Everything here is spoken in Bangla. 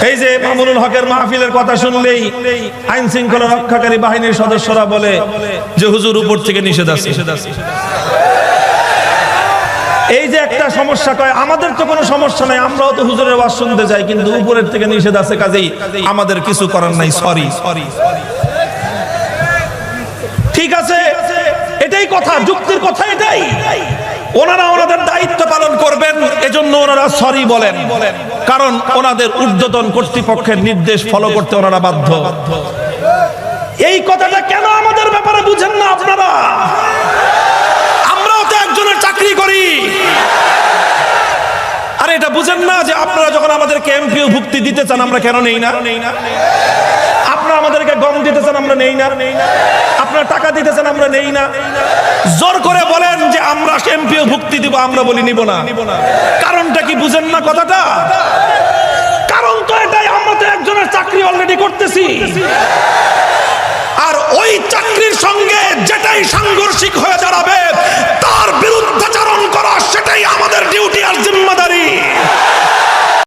এই যে মামুনুল হকের মাহফিলের কথা শুনলেই আইন শৃঙ্খলা রক্ষাকারী বাহিনীর সদস্যরা বলে যে হুজুর উপর থেকে নিষেধ আছে। এই যে একটা সমস্যা, কয় আমাদের তো কোনো সমস্যা নাই, আমরাও তো হুজুরের ওয়াজ শুনতে চাই, কিন্তু উপরের থেকে নিষেধ আছে, কাজেই আমাদের কিছু করার নাই, সরি। ঠিক আছে, এটাই কথা, যুক্তির কথা এটাই। ওনারা ওনাদের দায়িত্ব পালন করবেন, এজন্য ওনারা সরি বলেন, কারণ ওনাদের ঊর্ধ্বতন কর্তৃপক্ষের নির্দেশ ফলো করতে ওনারা বাধ্য। এই কথাটা কেন আমাদের ব্যাপারে বুঝেন না আপনারা? আমরাও তো একজনের চাকরি করি। আরে এটা বুঝেন না যে আপনারা যখন আমাদেরকে এমপিও ভুক্তি দিতে চান, আমরা কেন নেই না? আপনারা আমাদেরকে গম দিতে চান, আমরা নেই না? আপনারা টাকা দিতে চান, আমরা নেই না? জোর করে বলেন যে আমরা এমপিও ভুক্তি দিব, আমরা বলি নিব না। কারণটা কি বুঝেন না কথাটা? কারণ তো এটাই, আমরা তো একজনের চাকরি অলরেডি করতেছি, আর ওই চাকরির সঙ্গে যেটাই সাংঘর্ষিক হয়ে দাঁড়াবে